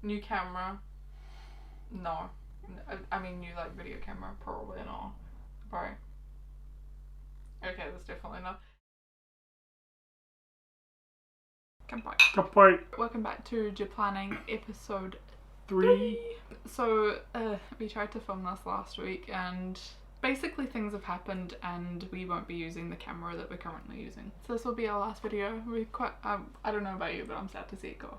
New camera. No. I mean, new like video camera, probably not. Right. Okay, that's definitely not. Kampai. Welcome back to Japlanning episode 3. So, we tried to film this last week and basically things have happened and we won't be using the camera that we're currently using. So this will be our last video. We're quite, I don't know about you, but I'm sad to see it go.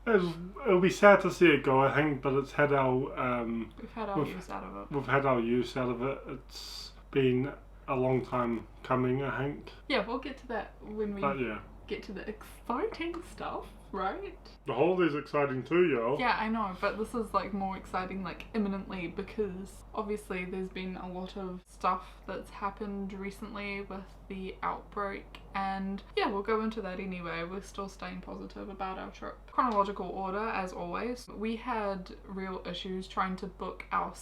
It'll be sad to see it go, I think, but it's had our We've had our use out of it. We've had our use out of it. It's been a long time coming, I think. Yeah, we'll get to that when we get to the exciting stuff, right? The holiday's exciting too, yo. Yeah, I know, but this is like more exciting like imminently because obviously there's been a lot of stuff that's happened recently with the outbreak, and yeah, we'll go into that anyway. We're still staying positive about our trip. Chronological order as always. We had real issues trying to book our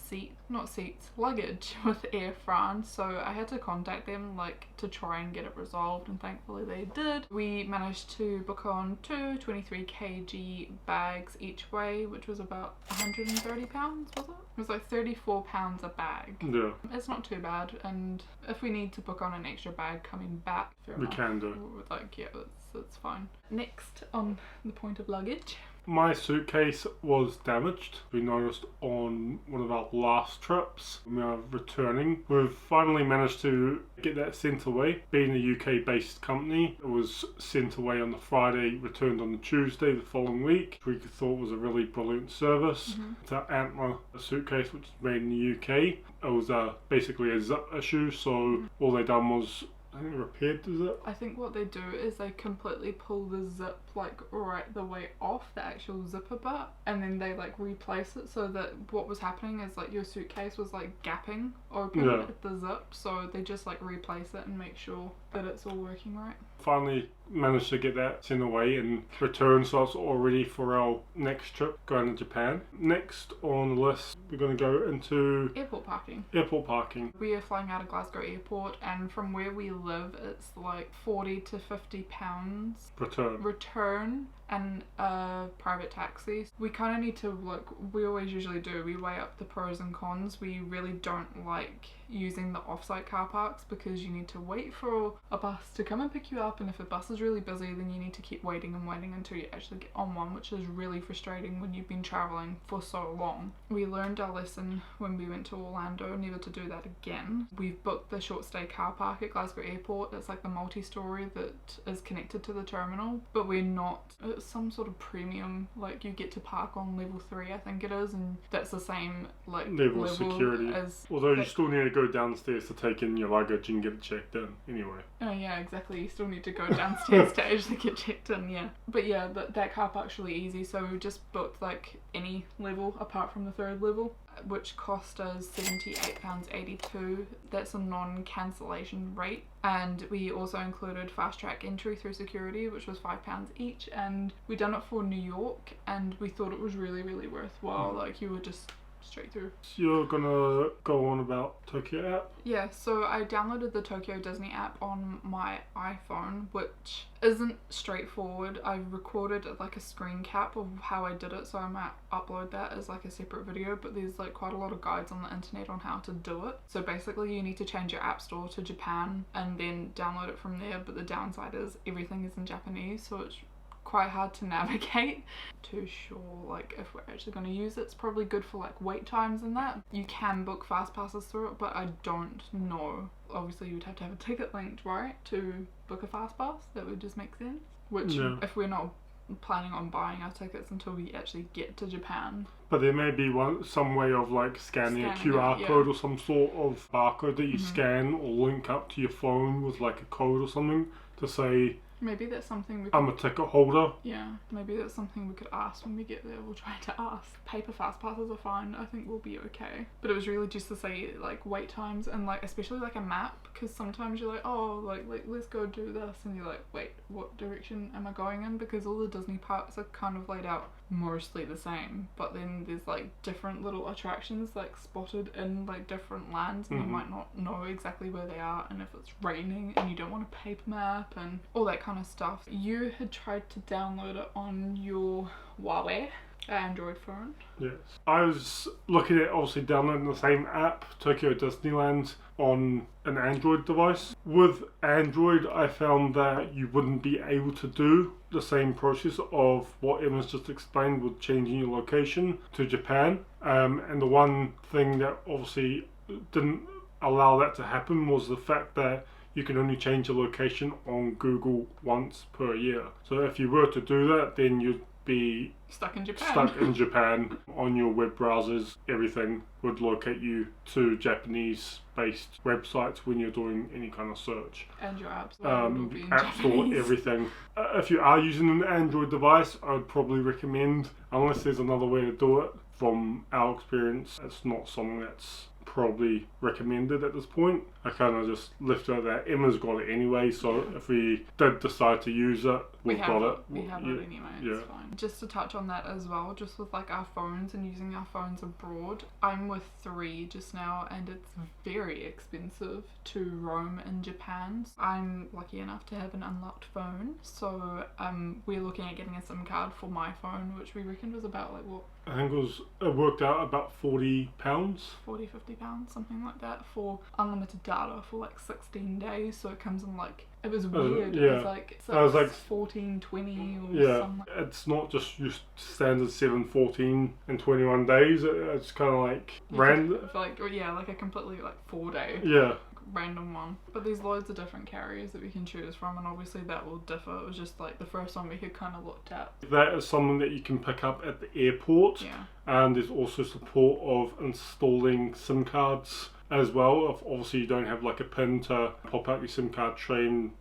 luggage with Air France, so I had to contact them like to try and get it resolved, and thankfully they did. We managed to book on 2 23 kg bags each way, which was about 130 pounds, was it? It was like 34 pounds a bag. Yeah. It's not too bad, and if we need to book on an extra bag coming back, we can do. Like, yeah, that's fine. Next on the point of luggage. My suitcase was damaged. We noticed on one of our last trips when we are returning. We've finally managed to get that sent away. Being a UK based company, it was sent away on the Friday, returned on the Tuesday the following week, which we thought was a really brilliant service. It's our Antler suitcase, which is made in the UK. It was basically a zip issue, so all they done was I think repaired the zip. I think what they do is they completely pull the zip like right the way off the actual zipper bit, and then they like replace it so that what was happening is like your suitcase was like gapping open at the zip, so they just like replace it and make sure that it's all working right. Finally managed to get that sent away and returned, so it's all ready for our next trip going to Japan. Next on the list, we're going to go into airport parking. We are flying out of Glasgow airport, and from where we live it's like 40 to 50 pounds return and a private taxi. We kind of need to, like we always usually do, we weigh up the pros and cons. We really don't like using the off-site car parks because you need to wait for a bus to come and pick you up, and if a bus is really busy then you need to keep waiting until you actually get on one, which is really frustrating when you've been traveling for so long. We learned our lesson when we went to Orlando, never to do that again. We've booked the short stay car park at Glasgow airport. It's like the multi-story that is connected to the terminal, but we're not, it's some sort of premium, like you get to park on level 3 I think it is, and that's the same like level of security as, although you still need to go downstairs to take in your luggage and get it checked in anyway. Oh yeah, exactly, you still need to go downstairs to actually get checked in, yeah. But yeah, that car park's really easy, so we just booked like any level apart from the 3rd level, which cost us £78.82. That's a non-cancellation rate, and we also included fast track entry through security, which was £5 each, and we done it for New York and we thought it was really worthwhile. Like you were just straight through. So you're gonna go on about Tokyo app? Yeah, so I downloaded the Tokyo Disney app on my iPhone, which isn't straightforward. I recorded like a screen cap of how I did it, so I might upload that as like a separate video, but there's like quite a lot of guides on the internet on how to do it. So basically you need to change your app store to Japan and then download it from there, but the downside is everything is in Japanese, so it's quite hard to navigate. Too sure like if we're actually going to use it. It's probably good for like wait times and that. You can book fast passes through it, but I don't know. Obviously you'd have to have a ticket linked, right, to book a fast pass. That would just make sense, which if we're not planning on buying our tickets until we actually get to Japan. But there may be some way of like scanning a QR code or some sort of barcode that you scan or link up to your phone with like a code or something to say, maybe that's something we could, I'm a ticket holder. Yeah, maybe that's something we could ask when we get there. We'll try to ask. Paper fast passes are fine. I think we'll be okay. But it was really just to say like wait times and like especially like a map, because sometimes you're like, oh like let's go do this, and you're like, wait, what direction am I going in? Because all the Disney parks are kind of laid out mostly the same, but then there's like different little attractions like spotted in like different lands, and you might not know exactly where they are, and if it's raining and you don't want a paper map and all that kind of stuff. You had tried to download it on your Huawei Android phone. Yes. I was looking at obviously downloading the same app, Tokyo Disneyland, on an Android device. With Android, I found that you wouldn't be able to do the same process of what Emma's just explained with changing your location to Japan. And the one thing that obviously didn't allow that to happen was the fact that you can only change your location on Google once per year. So if you were to do that, then you'd be stuck in Japan. On your web browsers. Everything would locate you to Japanese-based websites when you're doing any kind of search. And your apps will be in App Store, Japanese. everything. If you are using an Android device, I would probably recommend, unless there's another way to do it, from our experience, it's not something that's probably recommended at this point. I kind of just left it at that. Emma's got it anyway, so if we did decide to use it, we've got it. We have it anyway, it's fine. Just to touch on that as well, just with like our phones and using our phones abroad, I'm with 3 just now and it's very expensive to roam in Japan. I'm lucky enough to have an unlocked phone, so we're looking at getting a SIM card for my phone, which we reckoned was about like what? I think it worked out about £40. 40, £50, something like that, for unlimited data for like 16 days. So it comes in like, it was weird. Yeah. It was like 14, 20 or something. It's not just your standard 7, 14 and 21 days. It's kind of like random. Like a completely like 4 day. Yeah. Random one. But there's loads of different carriers that we can choose from, and obviously that will differ. It was just like the first one we had kind of looked at. That is something that you can pick up at the airport. Yeah. And there's also support of installing SIM cards as well. If obviously you don't have like a pin to pop out your SIM card tray and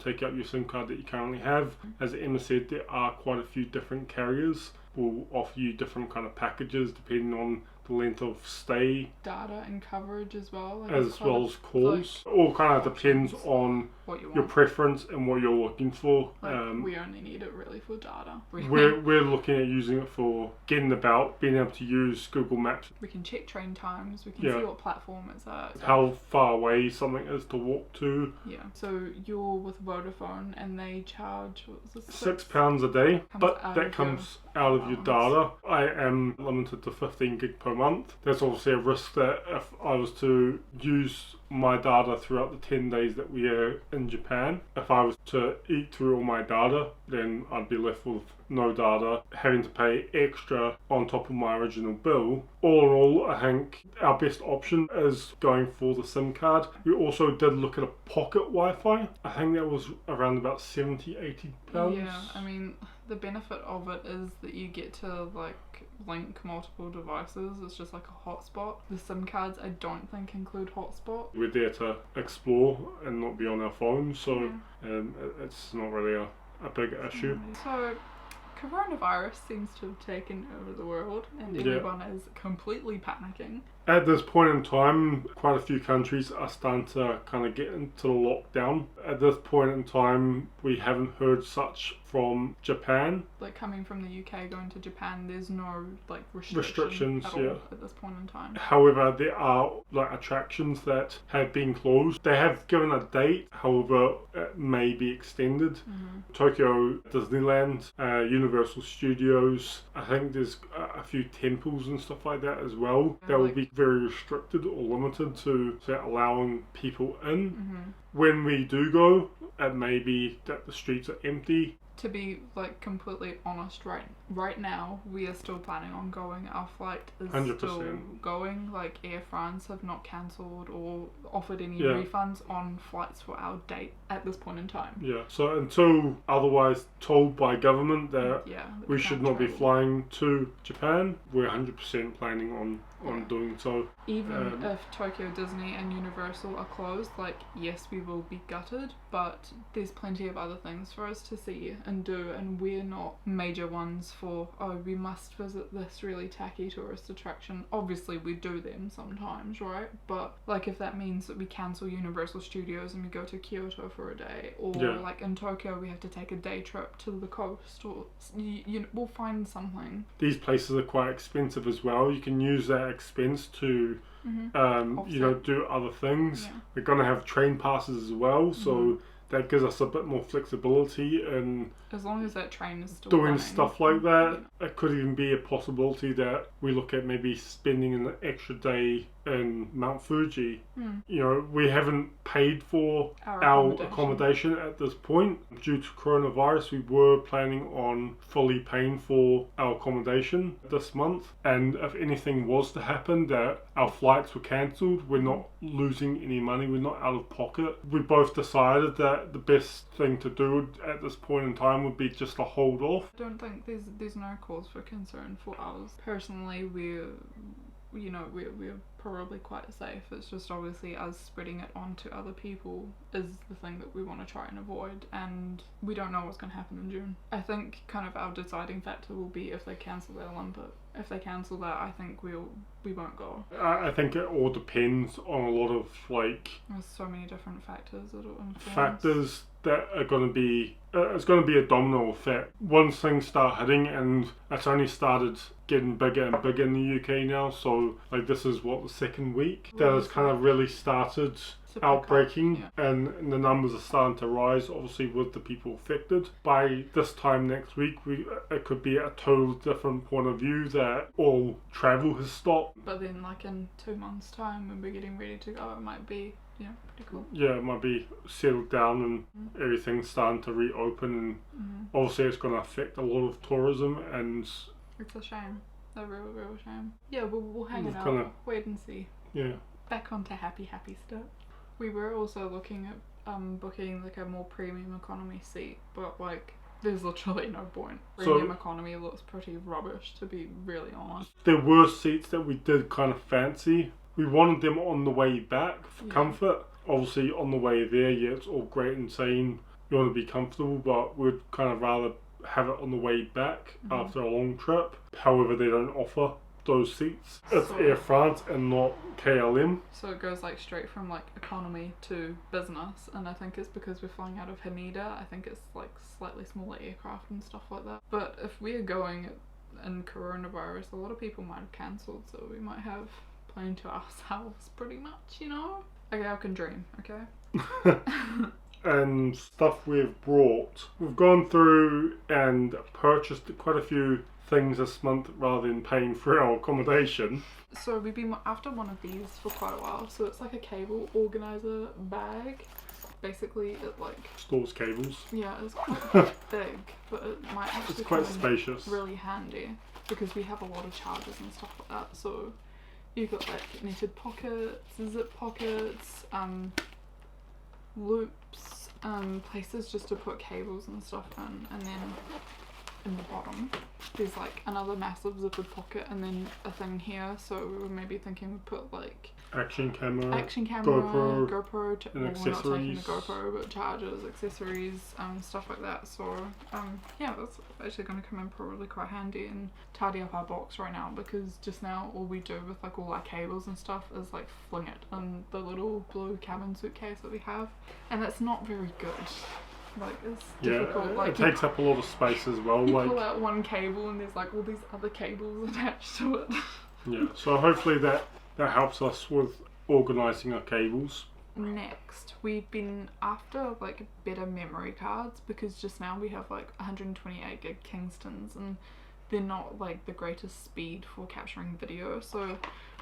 take out your SIM card that you currently have. As Emma said, there are quite a few different carriers will offer you different kind of packages depending on the length of stay, data and coverage as well, as well as calls. All kind of depends on what you want, your preference and what you're looking for. We only need it really for data. We're looking at using it for getting about, being able to use Google Maps. We can check train times. We can see what platform it's at. How far away something is to walk to. Yeah. So you're with Vodafone and they charge £6 a day, but that comes out of your data. I am limited to 15 gig per month. There's obviously a risk that if I was to use my data throughout the 10 days that we are in Japan, if I was to eat through all my data, then I'd be left with no data, having to pay extra on top of my original bill. All in all, I think our best option is going for the SIM card. We also did look at a pocket Wi-Fi. I think that was around about £70-80. Yeah, I mean, the benefit of it is that you get to like link multiple devices. It's just like a hotspot. The SIM cards I don't think include hotspot. We're there to explore and not be on our phones, so it's not really a big issue. So coronavirus seems to have taken over the world and everyone is completely panicking. At this point in time, quite a few countries are starting to kind of get into the lockdown. At this point in time, we haven't heard such from Japan. Like coming from the UK going to Japan, there's no like restrictions at all at this point in time. However, there are like attractions that have been closed. They have given a date, however, it may be extended. Tokyo Disneyland, Universal Studios. I think there's a few temples and stuff like that as well. That will be very restricted or limited to allowing people in. When we do go, it may be that the streets are empty. To be like completely honest, right now we are still planning on going. Our flight is 100%. Still going. Like Air France have not cancelled or offered any refunds on flights for our date at this point in time. Yeah. So until otherwise told by government that we should not be flying to Japan, we're 100% planning on doing so. Even if Tokyo Disney and Universal are closed, like yes, we will be gutted, but there's plenty of other things for us to see and do, and we're not major ones for we must visit this really tacky tourist attraction. Obviously we do them sometimes, right? But like if that means that we cancel Universal Studios and we go to Kyoto for a day, or like in Tokyo we have to take a day trip to the coast, or we'll find something. These places are quite expensive as well. You can use that expense to do other things. We're going to have train passes as well, so that gives us a bit more flexibility in as long as that train is still doing running. stuff like that. It could even be a possibility that we look at maybe spending an extra day in Mount Fuji. You know, we haven't paid for our accommodation at this point. Due to coronavirus, we were planning on fully paying for our accommodation this month, and if anything was to happen that our flights were cancelled, we're not losing any money, we're not out of pocket. We both decided that the best thing to do at this point in time would be just to hold off. I don't think there's no cause for concern for us. Personally, we're probably quite safe. It's just obviously us spreading it onto other people is the thing that we want to try and avoid, and we don't know what's going to happen in June. I think kind of our deciding factor will be if they cancel their Olympic. If they cancel that, I think we won't go. I think it all depends on a lot of there's so many different factors that'll influence. Factors that are going to be it's going to be a domino effect. Once things start hitting, and it's only started getting bigger and bigger in the UK now, so like this is what, the second week that has kind of really started outbreaking, and the numbers are starting to rise, obviously with the people affected. By this time next week, it could be a total different point of view that all travel has stopped. But then like in 2 months time when we're getting ready to go, it might be pretty cool. Yeah, it might be settled down and everything's starting to reopen, and obviously it's going to affect a lot of tourism, and it's a shame, a real shame. Yeah, we'll hang it out, wait and see. Yeah. Back onto happy stuff. We were also looking at booking like a more premium economy seat, but like there's literally no point. Premium economy looks pretty rubbish, to be really honest. There were seats that we did kind of fancy. We wanted them on the way back for comfort. Obviously on the way there, it's all great and saying you want to be comfortable, but we'd kind of rather have it on the way back after a long trip. However, they don't offer those seats. It's Air France and not KLM. So it goes like straight from like economy to business, and I think it's because we're flying out of Haneda. I think it's like slightly smaller aircraft and stuff like that. But if we're going in coronavirus, a lot of people might have cancelled, so we might have plane to ourselves pretty much, Okay, I can dream, okay? And stuff we've brought. We've gone through and purchased quite a few things this month rather than paying for our accommodation. So we've been after one of these for quite a while. So it's like a cable organiser bag. Basically it like stores cables. Yeah, it's quite big, but it might actually it's quite spacious. Really handy because we have a lot of chargers and stuff like that. So you've got like knitted pockets, zip pockets, loops, places just to put cables and stuff in, and then in the bottom there's like another massive zippered pocket, and then a thing here, so we were maybe thinking we'd put like action camera, GoPro, and accessories. We're not taking the GoPro, but chargers, accessories, stuff like that. So yeah, that's actually going to come in probably quite handy and tidy up our box right now, because just now all we do with like all our cables and stuff is like fling it in the little blue cabin suitcase that we have, and that's not very good. Like it's difficult. Like it takes up a lot of space as well. You pull out one cable and there's like all these other cables attached to it. Yeah, so hopefully that helps us with organising our cables. Next, we've been after like better memory cards, because just now we have like 128 gig Kingstons and they're not like the greatest speed for capturing video. So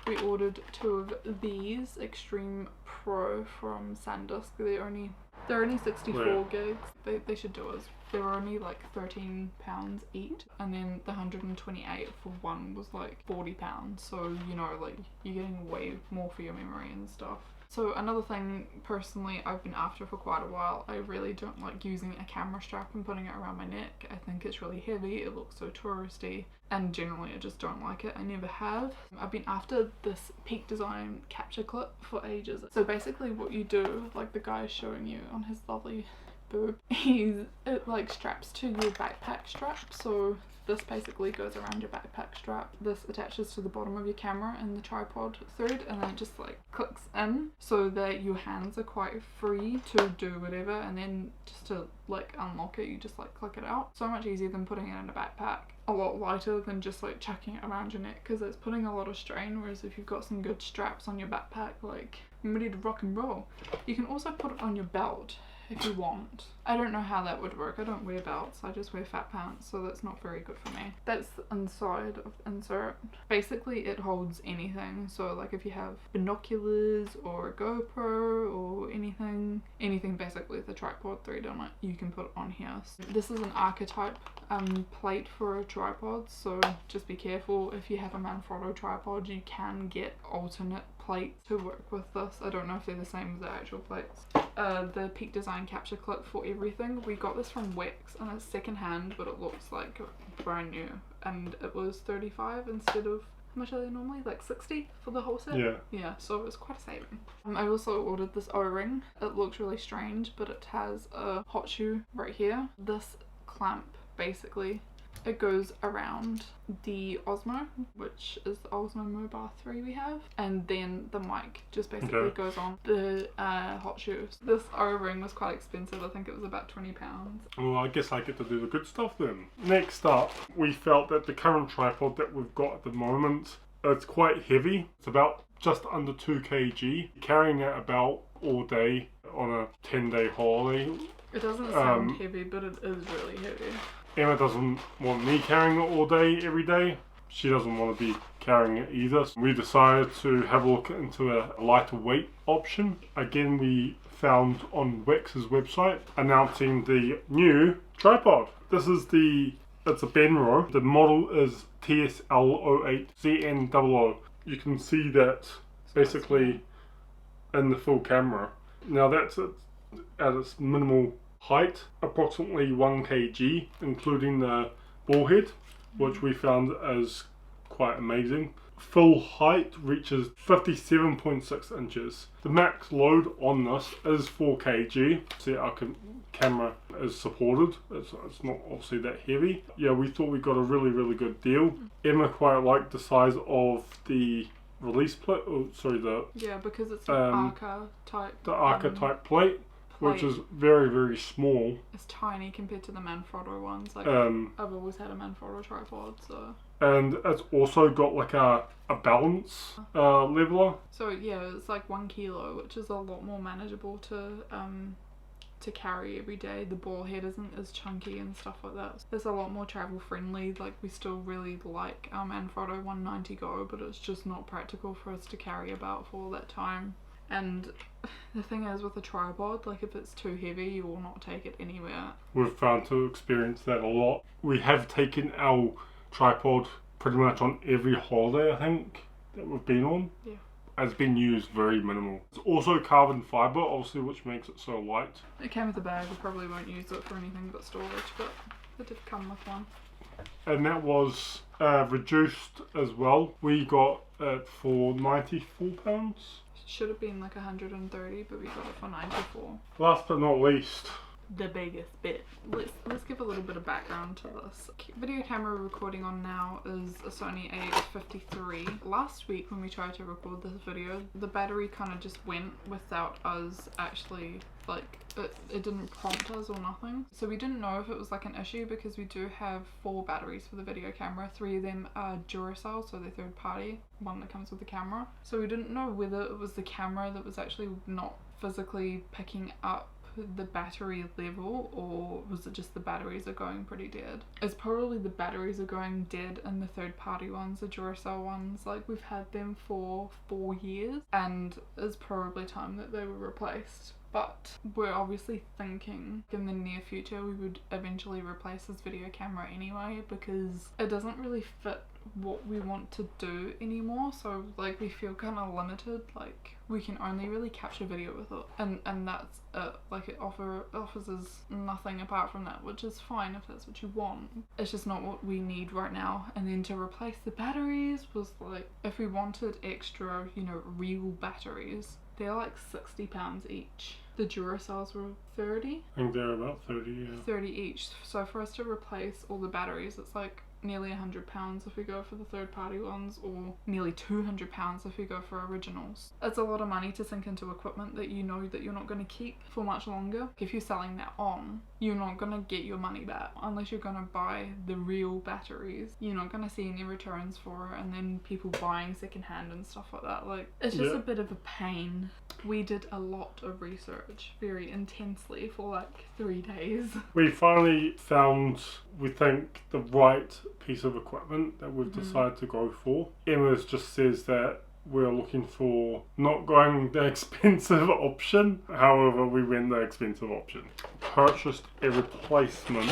we ordered 2 of these Extreme Pro from SanDisk. They're only 64 gigs. They should do us. They were only like £13 each, and then the 128 for one was like £40. So like you're getting way more for your memory and stuff. So another thing personally I've been after for quite a while, I really don't like using a camera strap and putting it around my neck. I think it's really heavy, it looks so touristy, and generally I just don't like it. I never have. I've been after this Peak Design capture clip for ages. So basically what you do, like the guy is showing you on his lovely boob, it like straps to your backpack strap. So this basically goes around your backpack strap. This attaches to the bottom of your camera and the tripod thread, and then it just like clicks in so that your hands are quite free to do whatever, and then just to like unlock it, you just like click it out. So much easier than putting it in a backpack. A lot lighter than just like chucking it around your neck, because it's putting a lot of strain, whereas if you've got some good straps on your backpack, like I'm ready to rock and roll. You can also put it on your belt if you want. I don't know how that would work. I don't wear belts. I just wear fat pants, so that's not very good for me. That's the inside of the insert. Basically, it holds anything. So like if you have binoculars or a GoPro or anything basically with a tripod thread on it, you can put it on here. So this is an archetype plate for a tripod, so just be careful. If you have a Manfrotto tripod, you can get alternate plates to work with this. I don't know if they're the same as the actual plates. The Peak Design capture clip for everything. We got this from Wix and it's second hand, but it looks like brand new, and it was 35 instead of, how much are they normally? Like 60 for the whole set? Yeah, so it was quite a saving. I also ordered this O-ring. It looks really strange, but it has a hot shoe right here. This clamp, basically, it goes around the Osmo, which is the Osmo Mobile 3 we have, and then the mic just basically goes on the hot shoes. This O-ring was quite expensive. I think it was about £20. Well, I guess I get to do the good stuff then. Next up, we felt that the current tripod that we've got at the moment, it's quite heavy. It's about just under 2 kg. Carrying it about all day on a 10-day holiday. It doesn't sound heavy, but it is really heavy. Emma doesn't want me carrying it all day, every day. She doesn't want to be carrying it either. So we decided to have a look into a lighter weight option. Again, we found on Wix's website announcing the new tripod. This is it's a Benro. The model is TSL08ZN00. You can see that basically in the full camera. Now that's at its minimal height, approximately 1 kg, including the ball head, which we found as quite amazing. Full height reaches 57.6 inches. The max load on this is 4 kg. See, our camera is supported. It's not obviously that heavy. Yeah, we thought we got a really good deal. Emma quite liked the size of the release plate. Yeah, because it's an Arca type. The Arca type plate, which is very small. It's tiny compared to the Manfrotto ones. Like I've always had a Manfrotto tripod, so. And it's also got like a balance leveler. So yeah, it's like 1 kilo, which is a lot more manageable to carry every day. The ball head isn't as chunky and stuff like that. It's a lot more travel friendly. Like we still really like our Manfrotto 190 Go, but it's just not practical for us to carry about for all that time. And the thing is with a tripod, like if it's too heavy, you will not take it anywhere. We've found to experience that a lot. We have taken our tripod pretty much on every holiday, I think, that we've been on. Yeah. It's been used very minimal. It's also carbon fibre, obviously, which makes it so light. It came with a bag. We probably won't use it for anything but storage, but it did come with one. And that was reduced as well. We got it for £94. Should have been like 130, but we got it for 94. Last but not least, the biggest bit. Let's give a little bit of background to this. Video camera we're recording on now is a Sony a53. Last week when we tried to record this video, the battery kind of just went without us actually, like, it didn't prompt us or nothing. So we didn't know if it was like an issue, because we do have 4 batteries for the video camera. 3 of them are Duracell, so they're third party, one that comes with the camera. So we didn't know whether it was the camera that was actually not physically picking up the battery level, or was it just the batteries are going pretty dead. It's probably the batteries are going dead in the third party ones, the Duracell ones. Like we've had them for 4 years and it's probably time that they were replaced. But we're obviously thinking in the near future we would eventually replace this video camera anyway, because it doesn't really fit what we want to do anymore. So like we feel kind of limited, like we can only really capture video with it, and that's it. Like it offers us nothing apart from that, which is fine if that's what you want. It's just not what we need right now. And then to replace the batteries was like, if we wanted extra, you know, real batteries, they're like £60 each. The Duracells were 30. I think they're about 30, yeah. 30 each. So for us to replace all the batteries, it's like nearly £100 if we go for the third party ones, or nearly £200 if we go for originals. It's a lot of money to sink into equipment that you know that you're not going to keep for much longer. If you're selling that on, you're not gonna get your money back unless you're gonna buy the real batteries. You're not gonna see any returns for it, and then people buying secondhand and stuff like that. Like, it's just a bit of a pain. We did a lot of research very intensely for like 3 days. We finally found, we think, the right piece of equipment that we've decided to go for. Emma just says that we're looking for not going the expensive option. However, we went the expensive option. Purchased a replacement.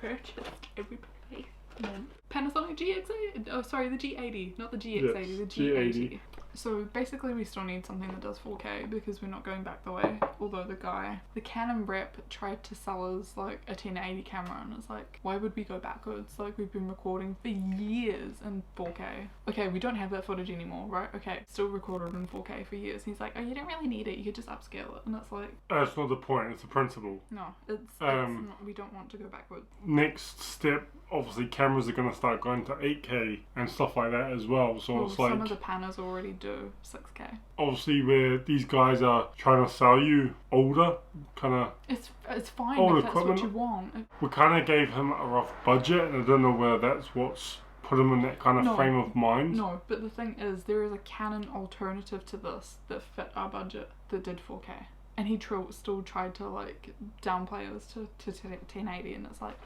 Purchased a replacement. Panasonic G80? Oh, sorry, the G80. Not the GX80, the G80. So basically we still need something that does 4K because we're not going back the way. Although the Canon rep tried to sell us like a 1080 camera, and it's like, why would we go backwards? Like, we've been recording for years in 4K. Okay, we don't have that footage anymore, right? Okay, still recorded in 4K for years. He's like, oh, you don't really need it, you could just upscale it. And it's like, that's not the point, it's the principle. No, it's not, we don't want to go backwards. Next step, obviously cameras are going to start going to 8K and stuff like that as well. So it's like, some of the Panas already do 6K. Obviously, where these guys are trying to sell you older, kind of it's fine old if that's equipment. what you want. We kind of gave him a rough budget, and I don't know whether that's what's put him in that kind of frame of mind. No, but the thing is, there is a Canon alternative to this that fit our budget that did 4K. And he still tried to like downplay us to 1080, and it's like,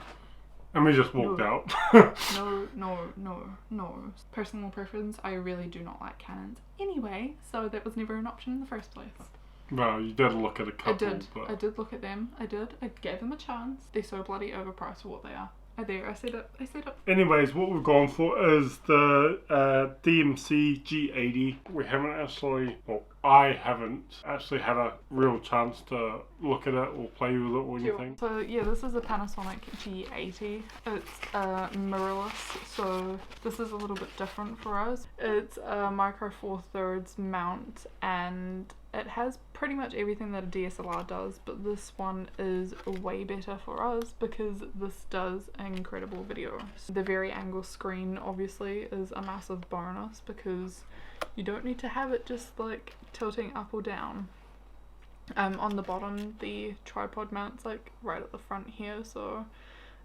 and we just walked out. No. Personal preference, I really do not like Canons anyway, so that was never an option in the first place. Well, you did look at a couple. I did look at them. I gave them a chance. They're so bloody overpriced for what they are. I said it. Anyways, what we've gone for is the DMC G80. We haven't actually, well, I haven't actually had a real chance to look at it or play with it or anything. So yeah, this is a Panasonic G80. It's mirrorless, so this is a little bit different for us. It's a micro 4/3 mount, and it has pretty much everything that a DSLR does, but this one is way better for us because this does incredible video. The vari angle screen obviously is a massive bonus because you don't need to have it just like tilting up or down. On the bottom the tripod mounts like right at the front here, so,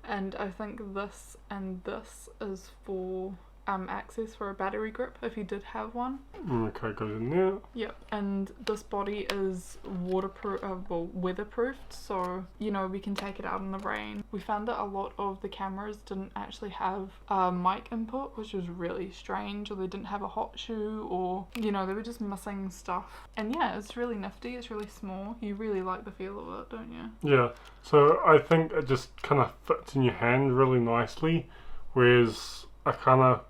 and I think this and this is for access for a battery grip if you did have one. Okay, goes in there. Yep, and this body is waterproof, weatherproofed, so you know we can take it out in the rain. We found that a lot of the cameras didn't actually have mic input, which was really strange, or they didn't have a hot shoe, or you know, they were just missing stuff. And yeah, it's really nifty, it's really small. You really like the feel of it, don't you? Yeah, so I think it just kind of fits in your hand really nicely, whereas I kind of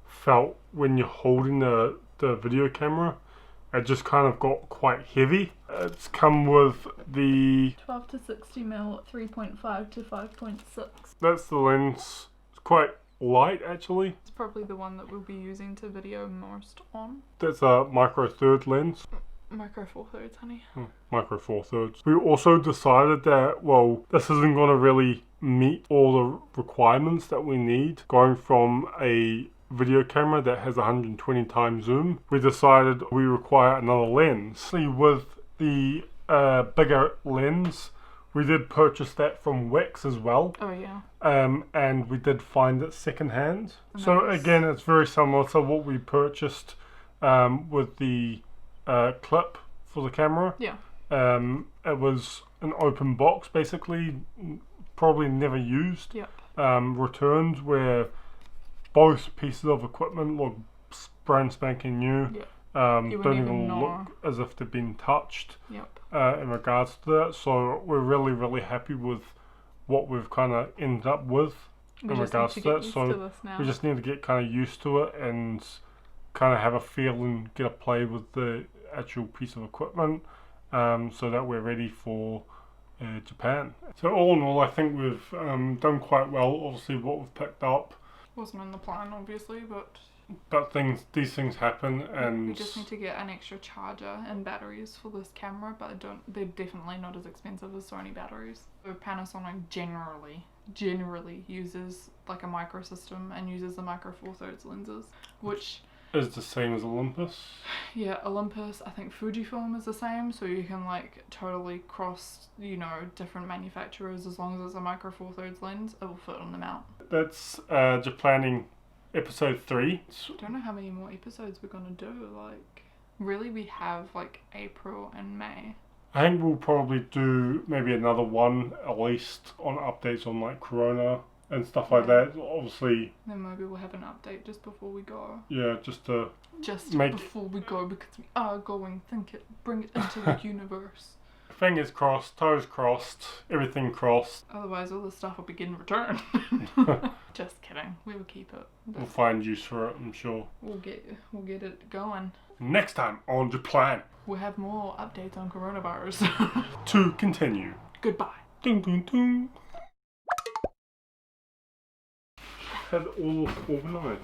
felt when you're holding the video camera, it just kind of got quite heavy. It's come with the 12 to 60mm 3.5 to 5.6. That's the lens. It's quite light actually. It's probably the one that we'll be using to video most on. That's a micro third lens. Micro 4/3, honey. Micro 4/3. We also decided that, well, this isn't going to really meet all the requirements that we need going from a video camera that has 120 times zoom. We decided we require another lens. See, with the bigger lens, we did purchase that from Wix as well. Oh yeah. And we did find it secondhand. Nice. So again, it's very similar to what we purchased with the clip for the camera. Yeah. It was an open box basically, probably never used. Yep. Returned, where both pieces of equipment look brand spanking new. Yep. Don't even look as if they've been touched. Yep. In regards to that, so we're really happy with what we've kind of ended up with in regards to that. So we just need to get kind of used to it and kind of have a feel and get a play with the actual piece of equipment, so that we're ready for Japan. So all in all, I think we've done quite well. Obviously what we've picked up wasn't in the plan obviously, but these things happen, and we just need to get an extra charger and batteries for this camera, but they're definitely not as expensive as Sony batteries. So Panasonic generally uses like a micro system and uses the micro 4/3 lenses, which is the same as Olympus. Yeah, Olympus, I think Fujifilm is the same, so you can like totally cross, you know, different manufacturers as long as it's a micro four thirds lens, it will fit on the mount. That's Japlanning episode 3. I don't know how many more episodes we're gonna do, like, really we have like April and May. I think we'll probably do maybe another one at least on updates on like Corona and stuff like that. Obviously. Then maybe we'll have an update just before we go. Yeah, before we go, because we are going. Bring it into the universe. Fingers crossed, toes crossed, everything crossed. Otherwise, all the stuff will be getting returned. Just kidding. We will keep it. We'll find use for it, I'm sure. We'll get it going. Next time on Japlan. We'll have more updates on coronavirus. To continue. Goodbye. Ding ding ding. Had all organised.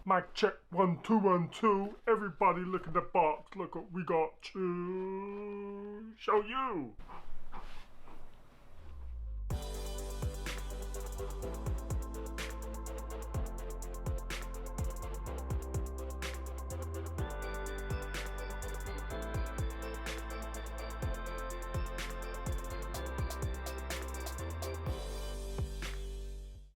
Mic check 1 2 1 2. Everybody look at the box. Look what we got to show you.